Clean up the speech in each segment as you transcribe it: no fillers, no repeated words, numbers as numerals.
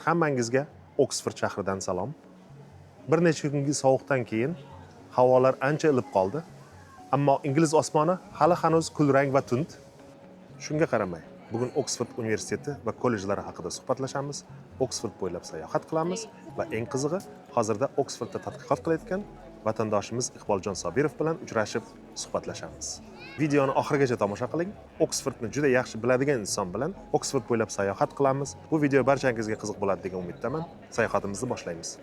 Hammangizga Oksford shahridan salom. Bir necha kungi sovuqdan keyin havolar ancha ilib qoldi, ammo ingliz osmoni hali hanuz kulrang va tund. Shunga qaramay, bugun Oksford universiteti va kollejlari haqida suhbatlashamiz, Oksford bo'ylab sayohat qilamiz va eng qizig'i, hozirda Oksfordda tadqiqot qilayotgan vatandoshimiz Iqboljon Sobirov bilan uchrashib suhbatlashamiz. Videoni oxirigacha tomosha qiling. Oksfordni juda yaxshi biladigan inson bilan Oksford bo'ylab sayohat qilamiz. Bu video barchangizga qiziq bo'ladi degan umiddaman. Sayohatimizni boshlaymiz.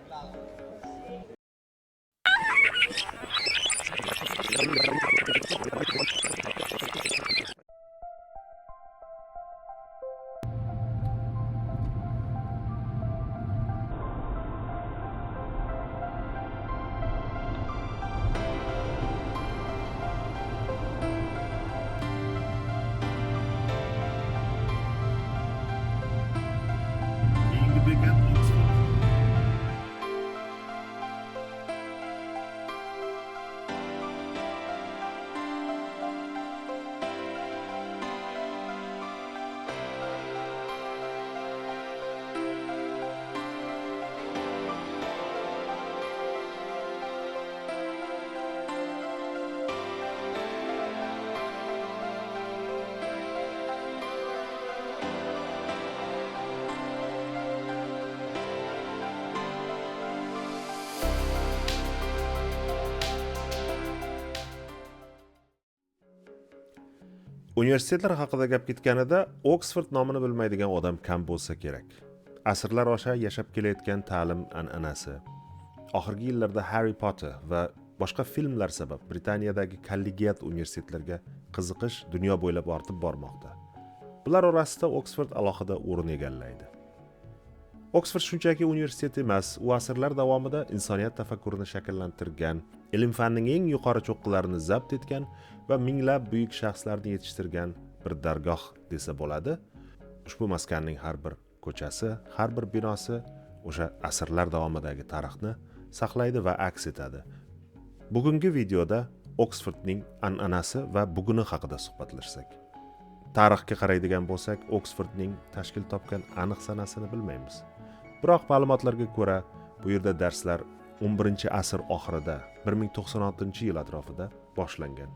Universitetlar haqida gap ketganida Oksford nomini bilmaydigan odam kam bo'lsa kerak. Asrlar osha yashab kelayotgan ta'lim an'anasi, oxirgi yillarda Harry Potter va boshqa filmlar sabab Britaniyadagi kollegiat universitetlarga qiziqish dunyo bo'ylab ortib bormoqda. Bular orasida Oksford alohida o'rin egallaydi. Oksford shunchaki universitet emas, u asrlar davomida insoniyat tafakkurini shakllantirgan, ilm-fanning eng yuqori cho'qqalarini zabt etgan va minglab buyuk shaxslarni yetishtirgan bir dargoh desa bo'ladi. Ushbu maskanning har bir ko'chasi, har bir binosi o'sha asrlar davomidagi tarixni saqlaydi va aks etadi. Bugungi videoda Oksfordning an'anasi va buguni haqida suhbatlashsak. Tarixga qaraydigan bo'lsak, Oksfordning tashkil topgan aniq sanasini bilmaymiz. Biroq ma'lumotlarga ko'ra, bu yerda darslar 11-asr oxirida, 1096-yil atrofida boshlangan.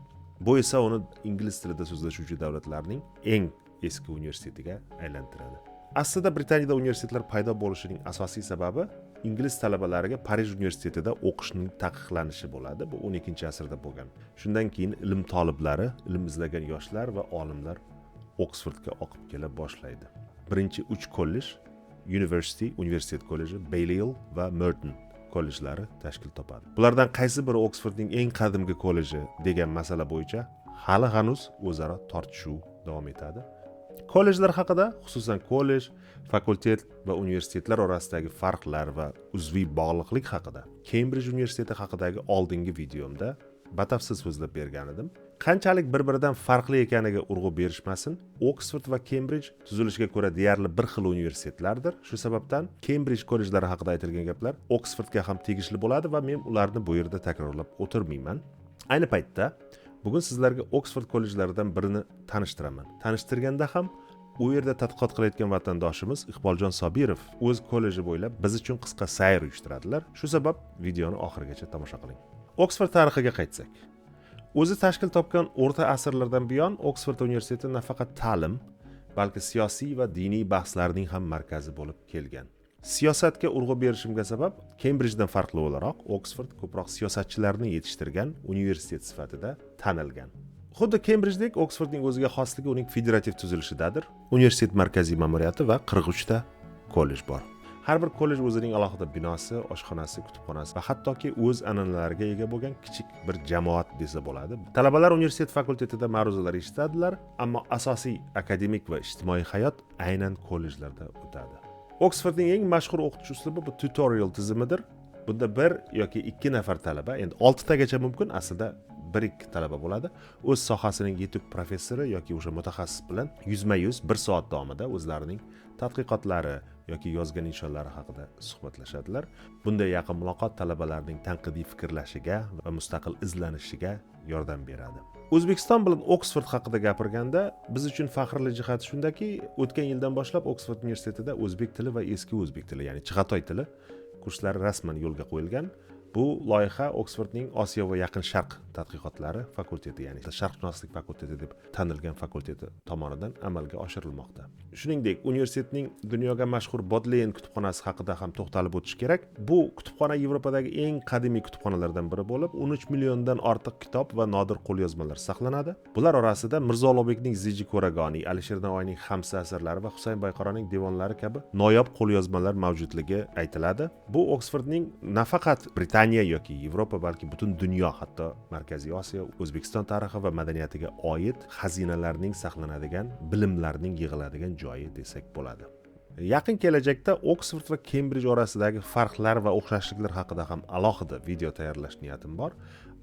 Bu esa uni ingliz tilida so'zlashuvchi davlatlarning eng eski universitetiga aylantiradi. Aslida Britaniyada universitetlar paydo bo'lishining asosiy sababi ingliz talabalariga Parij universitetida o'qishning taqiqlanishi bo'ladi. Bu 12-asrda bo'lgan. Shundan keyin ilm toliblari, ilm izlagan yoshlar va olimlar Oksfordga oqib kela boshlaydi. Birinchi 3 kollej, universitet kolleji, Balliol va Merton kollejlari tashkil topadi. Bulardan qaysi biri Oksfordning eng qadimgi kolleji degan masala bo'yicha hali hanuz o'zaro tortishuv davom etadi. Kollejlar haqida, xususan kollej, fakultet va universitetlar orasidagi farqlar va uzviy bog'liqlik haqida Cambridge universiteti haqidagi oldingi videomda batafsil so'zlab bergan edim. Qanchalik bir-biridan farqli ekaniga urg'u berishmasin, Oksford va Cambridge tuzilishiga ko'ra deyarli bir xil universitetlardir. Shu sababdan Cambridge kollejlari haqida aytilgan gaplar Oksfordga ham tegishli bo'ladi va men ularni bu yerda takrorlab o'tirmayman. Ayni paytda bugun sizlarga Oksford kollejlaridan birini tanishtiraman. Tanishtirganda ham u yerda tadqiqot qilayotgan vatandoshimiz Iqboljon Sobirov o'z kolleji bo'ylab biz uchun qisqa sayr uyushtiradilar. Shu sabab videoni oxirigacha tomosha qiling. Oksford tarixiga qaytsak. O'zi tashkil topgan o'rta asrlardan buyon Oksford universiteti nafaqat ta'lim, balki siyosiy va diniy bahslarning ham markazi bo'lib kelgan. Siyosatga urg'u berishimga sabab Cambridgedan farqli o'laroq Oksford ko'proq siyosatchilarni yetishtirgan universitet sifatida tanilgan. Xuddi Cambridgedek Oksfordning o'ziga xosligi uning federativ tuzilishidadir. Universitet markaziy ma'muriyati va 43 ta kollej bor. Har bir kollej o'zining alohida binosi, oshxonasi, kutubxonasi va hattoki o'z an'analariga ega bo'lgan kichik bir jamoat desa bo'ladi. Talabalar universitet fakultetida ma'ruzalar eshitadilar, ammo asosiy akademik va ijtimoiy hayot aynan kollejlarda o'tadi. Oksfordning eng mashhur o'qitish uslubi bu tutorial tizimidir. Bunda 1 yoki 2 nafar talaba, endi 6 tagacha mumkin, aslida 1-2 talaba bo'ladi. O'z sohasining yetuk professori yoki o'sha mutaxassis bilan yuzma-yuz 1 soat davomida o'zlarining tadqiqotlari yoki yozgan inshollari haqida suhbatlashadilar. Bunday yaqin muloqot talabalarning tanqidiy fikrlashiga va mustaqil izlanishiga yordam beradi. O'zbekiston bilan Oksford haqida gapirganda biz uchun faxrli jihati shundaki, o'tgan yildan boshlab Oksford universitetida o'zbek tili va eski o'zbek tili, ya'ni Chig'atoy tili kurslari rasman yo'lga qo'yilgan. Bu loyiha Oksfordning Osiyo va Yaqin Sharq tadqiqotlari fakulteti, ya'ni Sharqshunoslik fakulteti deb tanilgan fakulteti tomonidan amalga oshirilmoqda. Shuningdek, universitetning dunyoga mashhur Bodleian kutubxonasi haqida ham to'xtalib o'tish kerak. Bu kutubxona Yevropadagi eng qadimiy kutubxonalardan biri bo'lib, 13 milliondan ortiq kitob va nodir qo'lyozmalar saqlanadi. Bular orasida Mirzo Ulug'bekning Ziji Ko'ragoni, Alisher Navoiyning Xamsa asarlari va Husayn Bayqaroning devonlari kabi noyob qo'lyozmalar mavjudligi aytiladi. Bu Oksfordning nafaqat Britaniya yoki Yevropa, balki butun dunyo, hatto Markaziy Osiyo, O'zbekiston tarixi va madaniyatiga oid xazinalarning saqlanadigan, bilimlarning yig'iladigan joyi desak bo'ladi. Yaqin kelajakda Oksford va Kembrij orasidagi farqlar va o'xshashliklar haqida ham alohida video tayyorlash niyatim bor.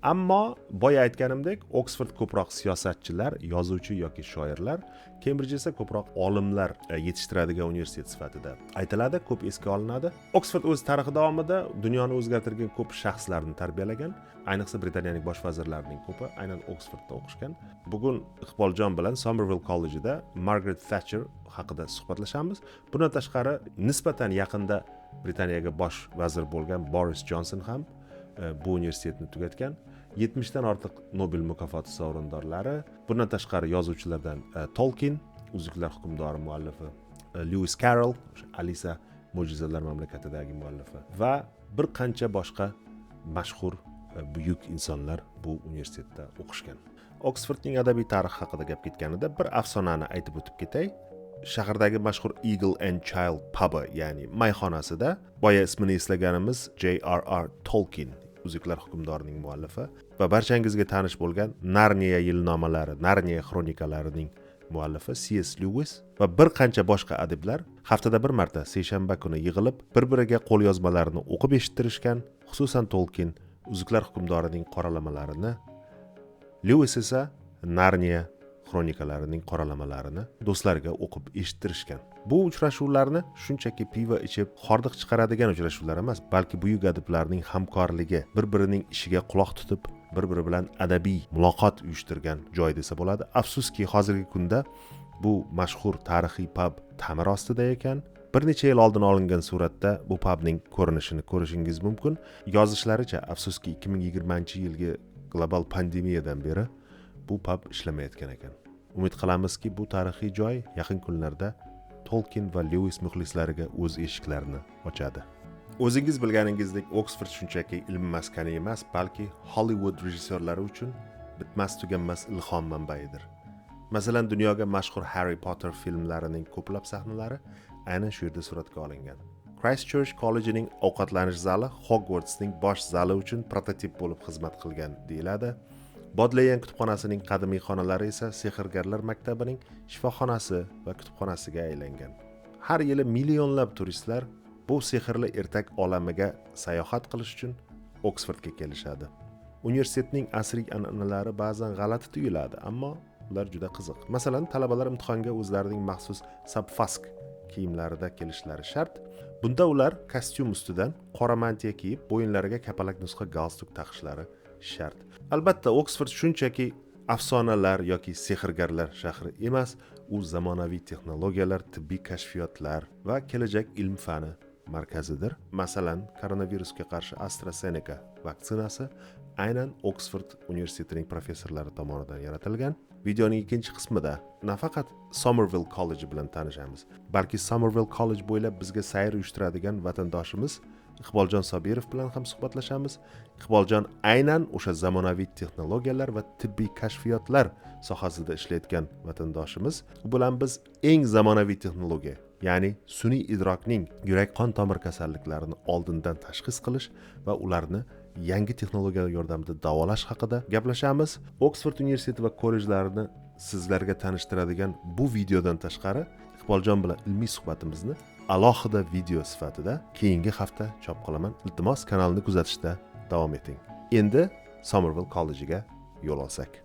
Ammo boya aytganimdek, Oksford ko'proq siyosatchilar, yozuvchi yoki shoirlar, Kembrij esa ko'proq olimlar yetishtiradigan universitet sifatida aytiladi, ko'p esga olinadi. Oksford o'z tarixi davomida dunyoni o'zgartirgan ko'p shaxslarni tarbiyalagan, ayniqsa Britaniyaning bosh vazirlarining ko'pi aynan Oksfordda o'qishgan. Bugun Iqboljon bilan Somerville kolledjida Margaret Thatcher haqida suhbatlashamiz. Bundan tashqari, nisbatan yaqinda Britaniyaga bosh vazir bo'lgan Boris Johnson ham bu universitetni tugatgan. 70 dan ortiq Nobel mukofoti sovrindorlari, bundan tashqari yozuvchilardan Tolkien, Uzuklar hukmdori muallifi, Lewis Carroll, Alisa Mo'jizalar mamlakatidagi muallifi va bir qancha boshqa mashhur buyuk insonlar bu universitetda o'qishgan. Oksfordning adabiy tarixi haqida gap ketganida bir afsonani aytib o'tib ketay. Shahardagi mashhur Eagle and Child pubi, ya'ni mayxonasida boya ismini eslaganimiz J.R.R. Tolkien, Uzuklar hukmdorining muallifi va barchangizga tanish bo'lgan Narniya yilnomalari, Narniya xronikalarining muallifi C.S. Lewis va bir qancha boshqa adiblar haftada bir marta seshanba kuni yig'ilib, bir-biriga qo'lyozmalarini o'qib eshittirishgan. Xususan Tolkien Uzuklar hukmdorining qoralamalarini, Lewis esa Narniya xronikalarining qoralamalarini do'stlariga o'qib eshittirishgan. Bu uchrashuvlarni shunchaki pivo ichib hordiq chiqaradigan uchrashuvlar emas, balki buyuk adiblarning hamkorligi, bir-birining ishiga quloq tutib, bir-biri bilan adabiy muloqot uyushtirgan joy desa bo'ladi. Afsuski, hozirgi kunda bu mashhur tarixiy pub ta'mir ostida ekan. Bir necha yil oldin olingan suratda bu pubning ko'rinishini ko'rishingiz mumkin. Yozishlaricha, afsuski 2020-yilgi global pandemiyadan beri bu pub ishlamayotgan ekan. Umid qilamizki, bu tarixiy joy yaqin kunlarda Tolkien va Lewis muxlislariga o'z eshiklarini ochadi. O'zingiz bilganingizdek, Oksford shunchaki ilm maskani emas, balki Hollywood rejissyorlari uchun bitmas tuganmas ilhom manbaidir. Masalan, dunyoga mashhur Harry Potter filmlarining ko'plab sahnalari aynan shu yerda suratga olingan. Christchurch kollejining ovqatlanish zali Hogwartsning bosh zali uchun prototip bo'lib xizmat qilgan deyiladi. Bodleian kutubxonasining qadimiy xonalari esa Sehrgarlar maktabining shifoxonasi va kutubxonasiga aylangan. Har yili millionlab turistlar bu sehrli ertak olamiga sayohat qilish uchun Oksfordga kelishadi. Universitetning asriy an'analari ba'zan g'alati tuyuladi, ammo ular juda qiziq. Masalan, talabalar imtihonga o'zlarining maxsus sabfask kiyimlarida kelishlari shart. Bunda ular kostyum ustidan qora mantiya kiyib, bo'yinlariga kapalak nusxa galstuk taqishlari shart. Albatta, Oksford shunchaki afsonalar yoki sehrgarlar shahri emas, u zamonaviy texnologiyalar, tibbiy kashfiyotlar va kelajak ilm fani markazidir. Masalan, koronavirusga qarshi AstraZeneca vaksinasi aynan Oksford universitetining professorlari tomonidan yaratilgan. Videoning ikkinchi qismida nafaqat Somerville kolleji bilan tanishamiz, balki Somerville College bo'ylab bizga sayr uyushtiradigan vatandoshimiz Iqboljon Sobirov bilan ham suhbatlashamiz. Iqboljon aynan o'sha zamonaviy texnologiyalar va tibbiy kashfiyotlar sohasida ishlayotgan vatandoshimiz. U bilan biz eng zamonaviy texnologiya, ya'ni sun'iy idrokning yurak-qon tomir kasalliklarini oldindan tashxis qilish va ularni yangi texnologiyalar yordamida davolash haqida gaplashamiz. Oksford universiteti va kollejlarini sizlarga tanishtiradigan bu videodan tashqari, Iqboljon bilan ilmiy suhbatimizni alohida video sifatida keyingi hafta chop qilaman. Iltimos, kanalni kuzatishda davom eting. Endi Somerville kollejiga yo'l olsak.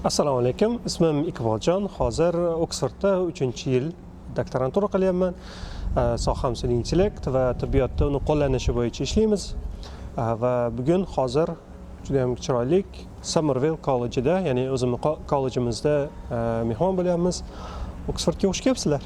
Assalomu alaykum. Ismim Iqboljon. Hozir Oksfordda 3-yil doktorantura qilyapman. Soham sun'iy intellekt va tibbiyotda uni qo'llanishi bo'yicha ishlaymiz. Va bugun hozir juda ham chiroyli Somerville kolleджida, ya'ni o'zimiz kollejimizda mehmon bo'lyapmiz. Oksfordga xush kelibsizlar.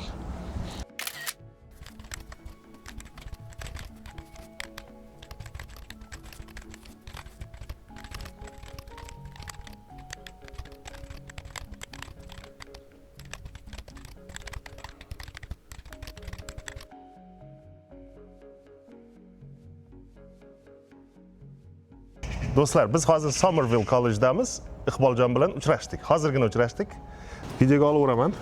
Do'stlar, biz hozir Somerville kollejdamiz. Iqboljon bilan uchrashdik. Hozirgina uchrashdik. Videoga olaveraman.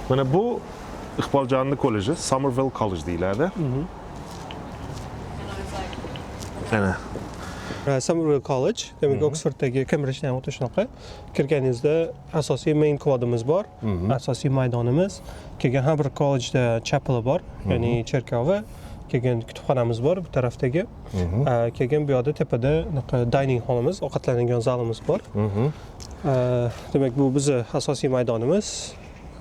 Mana bu Iqboljonning kolleji, Somerville College deyiladi. Ana. Somerville College, demak Oksforddagi Cambridgedan o'ta shunaqa. Kirganingizda asosiy main quadimiz bor, asosiy maydonimiz. Keyin har bir kollejda chapeli bor, ya'ni cherkovi. Keyin kutubxonamiz bor bu tarafdagi. Keyin bu yoqda tepada dining hallimiz, ovqatlanadigan zalimiz bor. Demak bu bizning asosiy maydonimiz.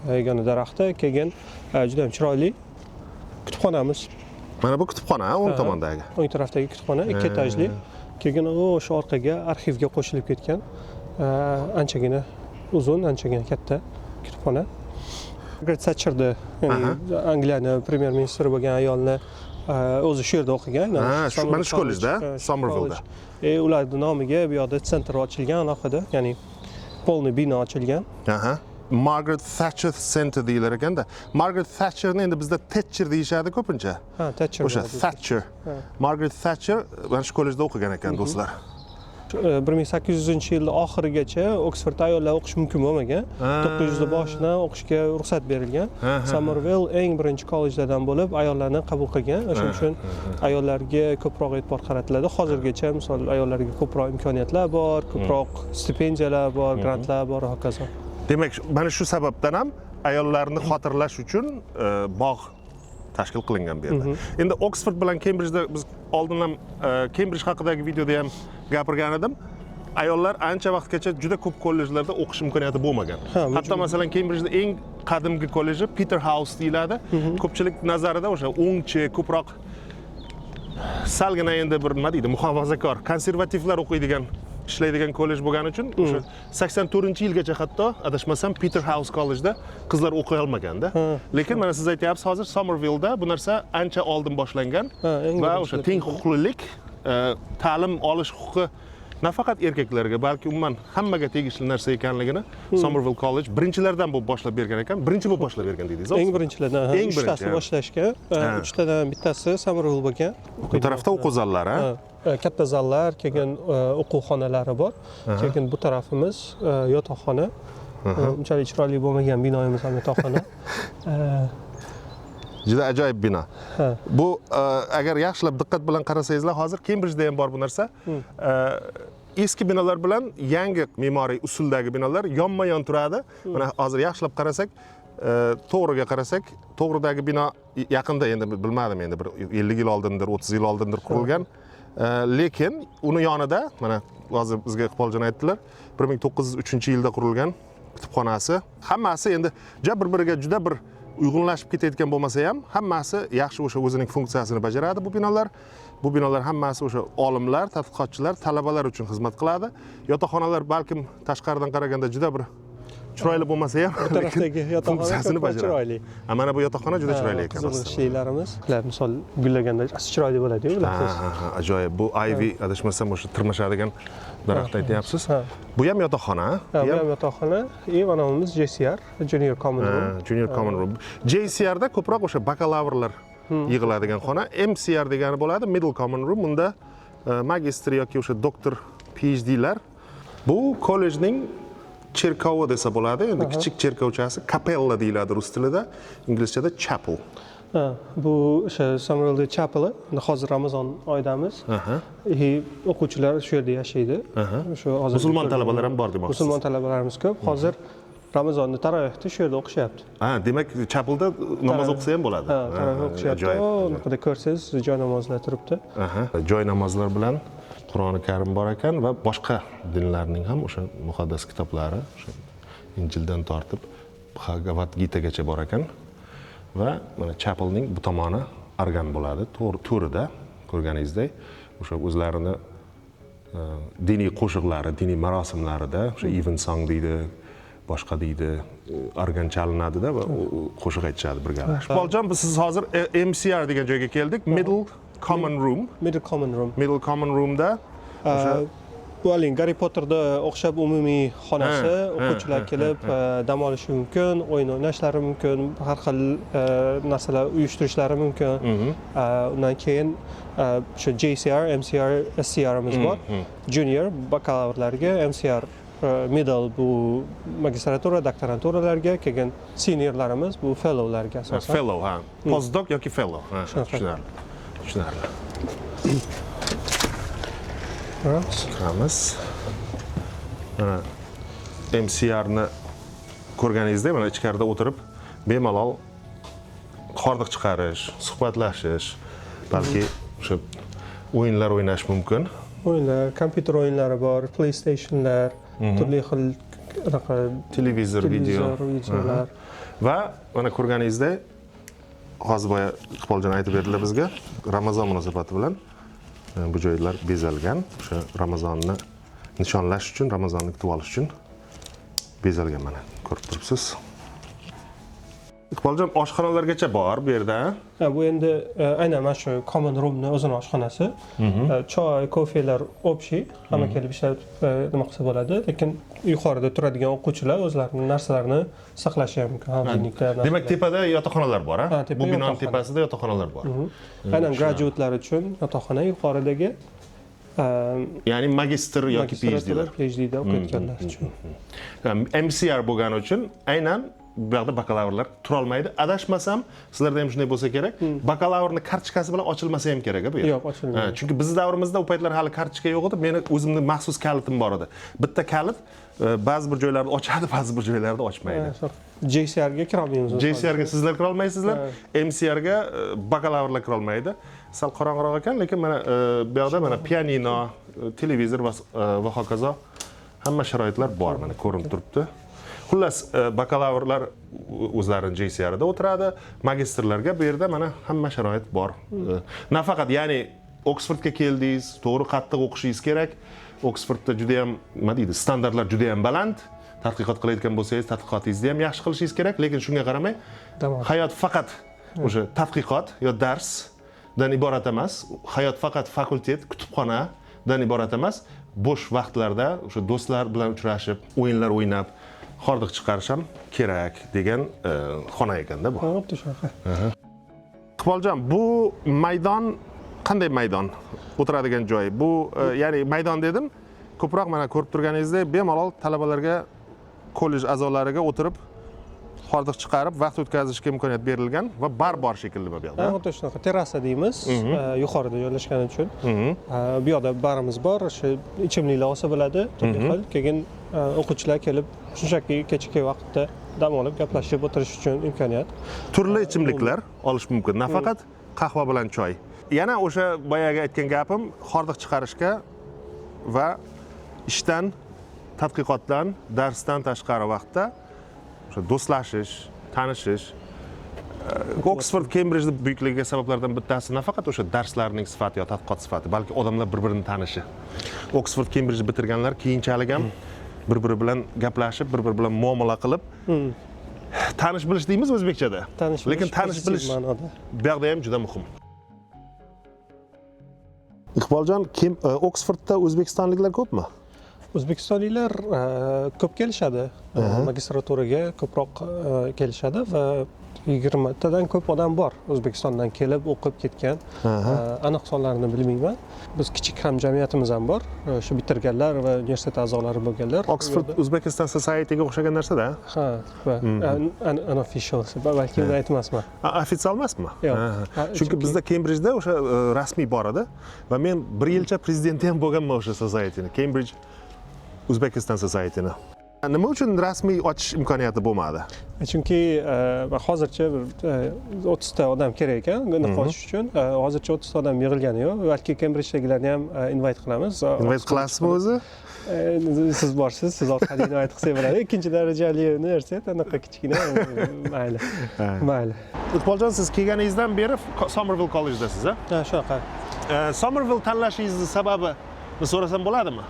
Yagona daraxtda, keyin juda ham chiroyli kutubxonamiz. Mana bu kutubxona, o'ng tomondagi. O'ng tarafdagi kutubxona 2 etajli. Keyin o'sha orqaga arxivga qo'shilib ketgan anchagina uzun, anchagina katta kutubxona. Margaret Thatcherda, ya'ni Angliyaning premyer ministri bo'lgan ayolni o'zi shu yerda o'qigan. Mana shu kollejda, Somerville'da. Ularning nomiga bu yoqda sentr ochilgan alohida, ya'ni polni bino ochilgan. Margaret Thatcher Center deyilar ekanda. Margaret Thatcherni endi bizda Thatcher deyishadi ko'pincha. Thatcher. O'sha Thatcher. Margaret Thatcher mana shu kollejda o'qigan ekan, do'stlar. 1800-yilning oxirigacha Oksfordda ayollar o'qish mumkin bo'lmagan. 900 boshidan o'qishga ruxsat berilgan. Somerville eng birinchi kollejlardan bo'lib ayollarni qabul qilgan. O'shaning uchun ayollarga ko'proq e'tibor qaratiladi. Hozirgacha misol ayollarga ko'proq imkoniyatlar bor, ko'proq stipendiyalar bor, grantlar bor va hokazo. Demak, mana shu sababdan ham ayollarni xotirlash uchun bog' tashkil qilingan bu yerda. Endi Oksford bilan Cambridgeda biz oldin ham Cambridge haqidagi videoda ham gapirgan edim. Ayollar ancha vaqtgacha juda ko'p kollejlarda o'qish imkoniyati bo'lmagan. Hatto masalan Cambridgeda eng qadimgi kolleji Peterhouse deyiladi. Ko'pchilik nazarida o'sha o'ngchi, ko'proq salgina endi bir nima deydi, muhofazakor, konservativlar o'qiydigan, ishlaydigan kollej bo'lgani uchun o'sha 84-yilgacha hatto adashmasam Peterhouse kollejda qizlar o'qiy olmaganda. Lekin mana siz aytyapsiz, hozir Somerville'da bu narsa ancha oldin boshlangan va o'sha teng huquqlilik, ta'lim olish huquqi nafaqat erkaklarga, balki umuman hammaga tegishli narsa ekanligini Somerville College birinchilardan bo'lib boshlab bergan ekan. Birinchi bo'lib boshlab bergan deydiz. Eng birinchilardan, eng birinchi boshlashgan. 3 tadan bittasi Somerville bo'lgan. Bu tarafda o'quv zallari, katta zallar, keyin o'quv xonalari bor. Keyin bu tarafimiz yotoqxona. Unchalik chiroyli bo'lmagan binoyimiz ham yotoqxona. Juda ajoyib bino. Bu agar yaxshilab diqqat bilan qarasangizlar, hozir Cambridgeda ham bor bu narsa. Eski binolar bilan yangi me'moriy usuldagi binolar yonma-yon turadi. Mana hozir yaxshilab qarasak, to'g'riga qarasak, to'g'ridagi bino yaqinda endi bilmadim, endi bir 50 yil oldindir, 30 yil oldindir qurilgan. Lekin uni yonida mana hozir bizga Iqboljon aytdilar, 1903-yilda qurilgan kutubxonasi. Hammasi endi bir-biriga juda bir uyg'unlashib ketayotgan bo'lmasa ham, hammasi yaxshi o'sha o'zining funksiyasini bajaradi bu binolar. Bu binolar hammasi o'sha olimlar, tadqiqotchilar, talabalar uchun xizmat qiladi. Yotoqxonalar balkim tashqaridan qaraganda juda bir chiroyli bo'lmasa ham, bu tarafdagi yotoqxona chiroyli. Mana bu yotoqxona juda chiroyli ekan. Qizilishlarimiz, misol gullaganda chiroyli bo'ladi-ku ular. Ajoyib. Bu ivy adashmasam o'sha tirmashadigan daraxt aytyapsiz. Bu ham yotoqxona. Bu ham yotoqxona. Mana bunimiz JCR, Junior Common Room. Junior Common Room. JCR da ko'proq o'sha bakalavrlar yig'iladigan xona. MCR degani bo'ladi, Middle Common Room. Unda magistr yoki o'sha doktor, PhD'lar. Bu kollejning cherkovi desa bo'ladi. Endi kichik cherkovchasi, kapella deyiladi rus tilida, inglizchada chapel. Bu o'sha Somerville chapeli, hozir Ramazon oyidamiz. O'quvchilar shu yerda yashaydi. O'sha hozir musulmon talabalar ham bor demoqchisiz. Musulmon talabalarimiz ko'p. Hozir Ramazonni tarovuhda shu yerda o'qishyapti. Demak, chapelda namoz o'qisa ham bo'ladi. Taroveh o'qishyapti. Bunaqada ko'rsangiz, joy namozlar turibdi. Joy namozlar bilan Qur'oni Karim bor ekan va boshqa dinlarning ham o'sha muqaddas kitoblari, o'sha Injildan tortib Bhagavad Gitagacha bor ekan. Va mana chapelning bu tomoni organ bo'ladi, to'rida ko'rganingizdek, o'sha o'zlarini diniy qo'shiqlari, diniy marosimlarida, o'sha evensong deydi, boshqa deydi, organ chalinadi-da va qo'shiq aytishadi birgalashib. Iqboljon, biz siz hozir MCR degan joyga keldik, Middle Common Room. Middle Common Room. Middle Common Roomda Bu aling Harry Potterda o'xshab umumiy xonasi, o'quvchilar kelib dam olishi mumkin, o'yin o'ynashlari mumkin, har xil narsalar uyushtirishlari mumkin. Undan keyin o'sha JCR, MCR, SCRimiz bor. Junior bakalavrlarga, MCR middle bu magistratura, doktoranturalarga kelgan seniorlarimiz bu fellowlarga asosan. Fellow, ha. Postdoc yoki fellow. Ha, tushunarli. Kiramiz. Mana MCRni ko'rganingizda mana ichkarida o'tirib bemalol hordiq chiqarish, suhbatlashish, balki o'sha o'yinlar o'ynash mumkin. O'yinlar, kompyuter o'yinlari bor, PlayStationlar, turli xil televizor, videolar. Va mana ko'rganingizda hozir boya Iqboljon aytib berdilar bizga, Ramazon munosabati bilan bu joylar bezalgan. O'sha Ramazonni nishonlash uchun, Ramazonni kutib olish uchun bezalgan mana, ko'rib turibsiz. Iqboljon, oshxonalargacha bor bu yerda. Bu endi aynan mana shu common roomni o'zini oshxonasi. Choy, kofelar общий, hamma kelib ishlab nima qilsa bo'ladi, lekin yuqorida turadigan o'quvchilar o'zlarining narsalarini saqlashi mumkin, xavfsizlikda. Demak, tepada yotoqxonalar bor, ha? Bu binoning tepasida yotoqxonalar bor. Aynan graduate'lar uchun yotoqxona yuqoridagi ya'ni magistr yoki PhD'lar. PhD'da o'qiyotganlar uchun. MCR bo'lgani uchun aynan bu yoqda bakalavrlar turolmaydi. Adashmasam, sizlarda ham shunday bo'lsa kerak. Bakalavrning kartochkasi bilan ochilmasa ham kerak bu yer. Yo'q, ochilmaydi. Chunki bizning davrimizda u paytlar hali kartochka yo'q edi. Meni o'zimning maxsus kalitim bor edi. Bitta kalit ba'zi bir joylarda ochadi, ba'zi bir joylarda ochmaydi. JCR ga kira olmaymiz. JCR ga sizlar kira olmaysizlar, MCR ga bakalavrlar kira olmaydi. Sal qorong'iroq ekan, lekin mana bu yoqda mana pianino, televizor va hokazo hamma sharoitlar bor, mana ko'rinib turibdi. Xullas, bakalavrlar o'zlarining JCR da o'tiradi, magistrlarga bu yerda mana hamma sharoit bor. Nafaqat, ya'ni Oxfordga keldingiz, to'g'ri qattiq o'qishingiz kerak. Oxfordda juda ham, nima deydi, standartlar juda ham baland. Tadqiqot qilayotgan bo'lsangiz, tadqiqotingizni ham yaxshi qilishingiz kerak, lekin shunga qaramay, hayot faqat o'sha tadqiqot yo darsdan iborat emas, hayot faqat fakultet, kutubxonadan iborat emas. Bo'sh vaqtlarda o'sha do'stlar bilan uchrashib, o'yinlar o'ynab, hordiq chiqarish ham kerak degan xona ekanda bu. Xuddi shunaqa. Iqboljon, bu maydon qanday maydon? O'tiradigan joy. Bu ya'ni maydon dedim, ko'proq mana ko'rib turganingizdek, bemalol talabalarga, kollej a'zolariga o'tirib hordiq chiqarib vaqt o'tkazishga imkoniyat berilgan va bar bor shekilli bu yoqda. Xuddi shunaqa terrasa deymiz, yuqorida joylashgani uchun. Bu yoqda barimiz bor, o'sha ichimliklar olsa bo'ladi, turli xil. Keyin o'quvchilar kelib shunchaki kechki vaqtda dam olib gaplashib o'tirish uchun imkoniyat. Turli ichimliklar olish mumkin, nafaqat qahva bilan choy. Yana o'sha boyaga aytgan gapim, hordiq chiqarishga va ishdan, tadqiqotdan, darsdan tashqari vaqtda o'sha do'stlashish, tanishish. Oxford, Cambridge buyukligiga sabablardan bittasi nafaqat o'sha darslarning sifati yo tadqiqot sifati, balki odamlar bir-birini tanishi. Oxford, Cambridge bitirganlar keyinchalik ham bir-biri bilan gaplashib, bir-biri bilan muomala qilib, tanish bilish deymiz o'zbekchada. Lekin tanish bilish bu yoqda ham juda muhim. Iqboljon, Oxfordda o'zbekistonliklar ko'pmi? O'zbekistonliklar ko'p kelishadi, magistraturaga ko'proq kelishadi va 20 tadan ko'p odam bor O'zbekistondan kelib o'qib ketgan. Aniq sonlarini bilmayman. Biz kichik hamjamiyatimiz ham bor, shu bitirganlar va universitet a'zolari bo'lganlar. Oxford Uzbekistan Society'ga o'xshagan narsa-da. Ha, unofficial, balki uni aytmasman. Ofitsial emasmi? Yo'q. Chunki bizda Cambridge'da o'sha rasmiy bor edi va men 1 yilcha prezidenti ham bo'lganman o'sha societyni, Cambridge Uzbekistan Society'ni. Nima uchun rasmiy ochish imkoniyati bo'lmadi? Chunki hozircha bir 30 ta odam kerak ekan niqob ochish uchun. Hozircha 30 ta odam yig'ilgani yo'q. Balki Kembridjdagilarni ham invite qilamiz. Invite qilasizmi o'zi? Siz borsiz, siz orqali invite qilsak bo'ladi. Ikkinchi darajali universitet, anaqa kichkina, mayli. Mayli. Iqboljon, siz kelganingizdan beri Somerville kollejdasiz, a? Ha, shunaqa. Somerville tanlashingizni sababini so'rasam bo'ladimi?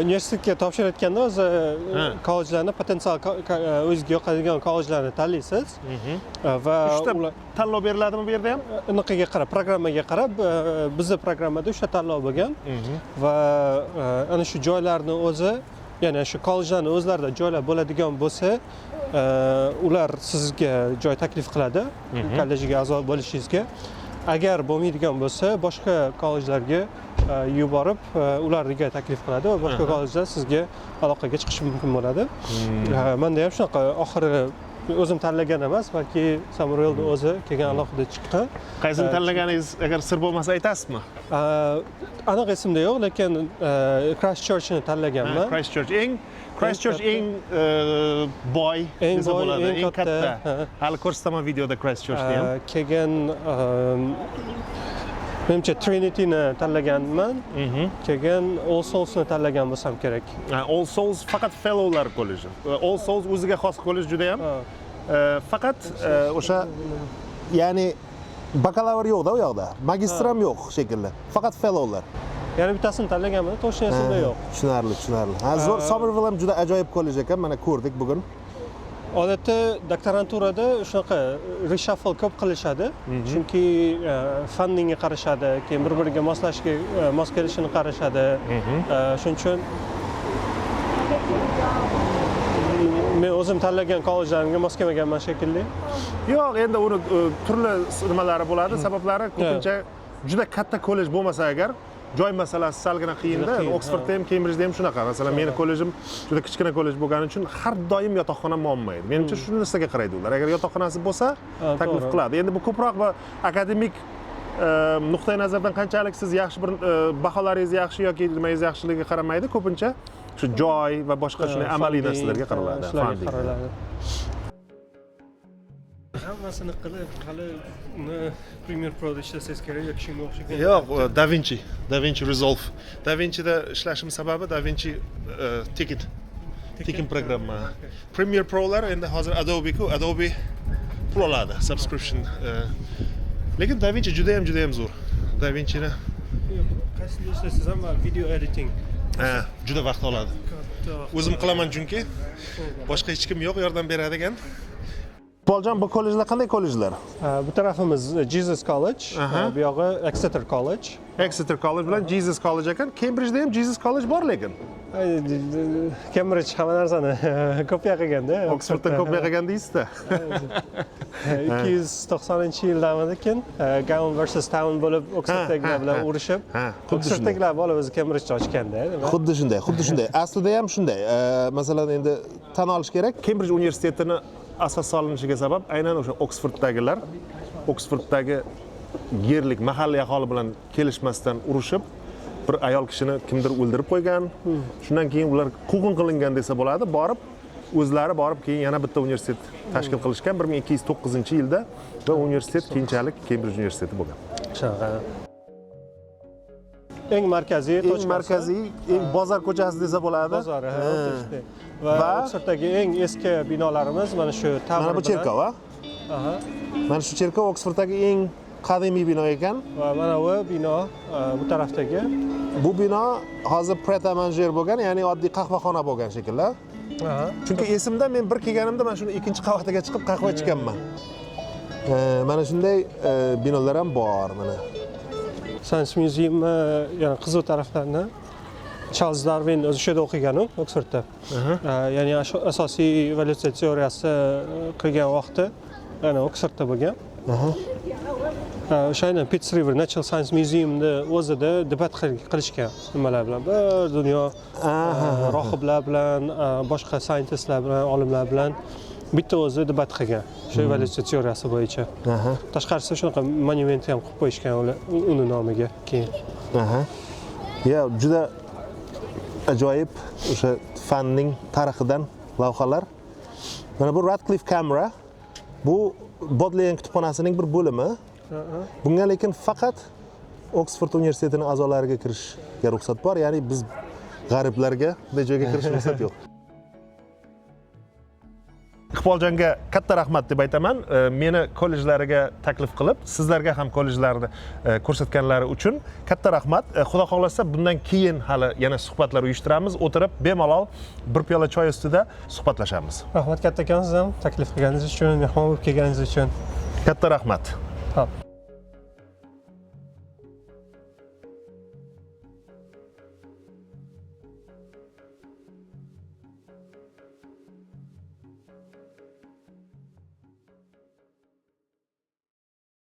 Universitetga topshirayotganda o'zi kollejlarni potensial o'zingizga yoqadigan kollejlarni tanlaysiz va Uchta tanlov beriladimi bu yerda ham? unaqaga qarab, programmaga qarab, bizning programmada 3 ta tanlov bo'lgan va ana shu joylarni o'zi, ya'ni shu kollejlarni o'zlarida joylar bo'ladigan bo'lsa, ular sizga joy taklif qiladi, kollejiga a'zo bo'lishingizga. Agar bo'lmaydigan bo'lsa, boshqa kollejlarga yuborib, ularga taklif qiladi va boshqa kollejlar sizga aloqaga chiqishi mumkin bo'ladi. Menda ham shunaqa, oxiri o'zim tanlagan emas, balki Somerville'ni o'zi kelgan alohida chiqqan. Qaysini tanlaganingiz agar sir bo'lmasa aytasizmi? Aniq esimda yo'q, lekin Christchurchni tanlaganman. Christchurch eng boy desa bo'ladi, eng katta. Hali ko'rsataman videoda Christchurchni ham. Keyin menimcha Trinity'ni tanlaganman. Keyin All Souls'ni tanlagan bo'lsam kerak. All Souls faqat fellowlar kolleji. All Souls o'ziga xos kollej juda ham. Faqat o'sha, ya'ni bakalavr yo'q-da u yoqda. Magistr ham yo'q shekilli. Faqat fellowlar. Yana bittasini tanlaganman, to'g'ri esimda yo'q. Tushunarli. Somerville ham juda ajoyib kollej ekan, mana ko'rdik bugun. Odatda doktoranturada shunaqa reshuffle ko'p qilishadi, chunki fundingga qarashadi, keyin bir-biriga mos kelishini qarashadi. Shuning uchun men o'zim tanlagan kollejlarimga mos kelmaganman shekilli. Yo'q, endi uni turli nimalari bo'ladi, sabablari ko'pincha juda katta kollej bo'lmasa agar joy masalasi salgina qiyinda. Oksfordda ham, Kembridjda ham shunaqa. Masalan, meni kollejim juda kichkina kollej bo'lgani uchun har doim yotoqxona muammoydi. Menimcha shu narsaga qaraydi ular. Agar yotoqxonasi bo'lsa, taklif qiladi. Endi bu ko'proq va akademik nuqtai nazardan qanchalik siz yaxshi bir baholaringiz yaxshi yoki nimangiz yaxshiligiga qaramaydi, ko'pincha shu joy va boshqa shunday amaliy narsalarga qaraladi. Hammasini qilib, hali Premiere Pro'da ishlasangiz kerak yoki shunga o'xshagan. Yo'q, DaVinci Resolve. DaVinci'da ishlashim sababi DaVinci tekin programma. Premiere Pro'lar endi hozir Adobe pul oladi, subscription. Lekin DaVinci juda ham zo'r. DaVinci'ni qaysini ishlasangiz ham video editing juda vaqt oladi. O'zim qilaman chunki boshqa hech kim yo'q yordam beradigan. Iqboljon, bu kollejlar qanday kollejlar? Bu tarafimiz Jesus College, bu yog'i Exeter College. Exeter College bilan Jesus College ekan. Kembridjda ham Jesus College bor lekin. Kembridj hamma narsani kopiya qilganda. Oksforddan kopiya qilgan deysiz-da. 290-yildan lekin Gowan versus Town bo'lib Oksforddagilar bilan urushib, Oksforddagilar bo'lib o'zi Kembridjda ochganda. Xuddi shunday. Aslida ham shunday. Masalan, endi tan olish kerak, Kembridj universitetini asos solinishiga sabab aynan o'sha Oksforddagi yerlik mahalliy aholi bilan kelishmasdan urushib, bir ayol kishini kimdir o'ldirib qo'ygan. Shundan keyin ular quvg'in qilingan desa bo'ladi, o'zlari borib keyin yana bitta universitet tashkil qilishgan 1209-yilda va universitet keyinchalik Kembridj universiteti bo'lgan. Eng markaziy, eng bozor ko'chasi desa bo'ladi. Bozor, va Oksforddagi eng eski binolarimiz mana shu Tower. Mana bu cherkov, Mana shu cherkov Oksforddagi eng qadimiy bino ekan. Va mana bu bino bu tarafdagi. Bu bino hozir pret-a-manger bo'lgan, ya'ni oddiy qahvaxona bo'lgan shekilli. Chunki esimda men bir kelganimda mana shuni ikkinchi qavatiga chiqib qahva ichganman. Mana shunday binolar ham bor mana. Science Museum yana qiziq taraflarni Charles Darwin o'zi shu yerda o'qigan-ku, Oksfordda. Ya'ni asosiy evolyutsiya teoriyasi qilgan vaqti yana Oksfordda bo'lgan. O'shani Pitts River Natural Science Museumni o'zida debat qilishgan nimalar bilan, bir dunyo rohiblar bilan, boshqa scientistlar bilan, olimlar bilan bitta o'zi debat qilgan shu evolyutsiya teoriyasi bo'yicha. Tashqarisi shunaqa monument ham qilib qo'yishgan uni nomiga keyin. Ya, juda ajoyib o'sha fanning tarixidan lavhalar. Mana bu Radcliffe Camera. Bu Bodleian kutubxonasining bir bo'limi. Bunga lekin faqat Oxford universitetining a'zolariga kirishga ruxsat bor, ya'ni biz g'ariblarga bunday joyga kirish ruxsat yo'q. Iqboljonga katta rahmat deb aytaman. Meni kollejlariga taklif qilib, sizlarga ham kollejlarni ko'rsatganlari uchun katta rahmat. Xudo xohlasa bundan keyin hali yana suhbatlar uyushtiramiz, o'tirib bemalol bir piyola choy ustida suhbatlashamiz. Rahmat kattakon siz ham taklif qilganingiz uchun, mehmon bo'lib kelganingiz uchun. Katta rahmat. Xo'p.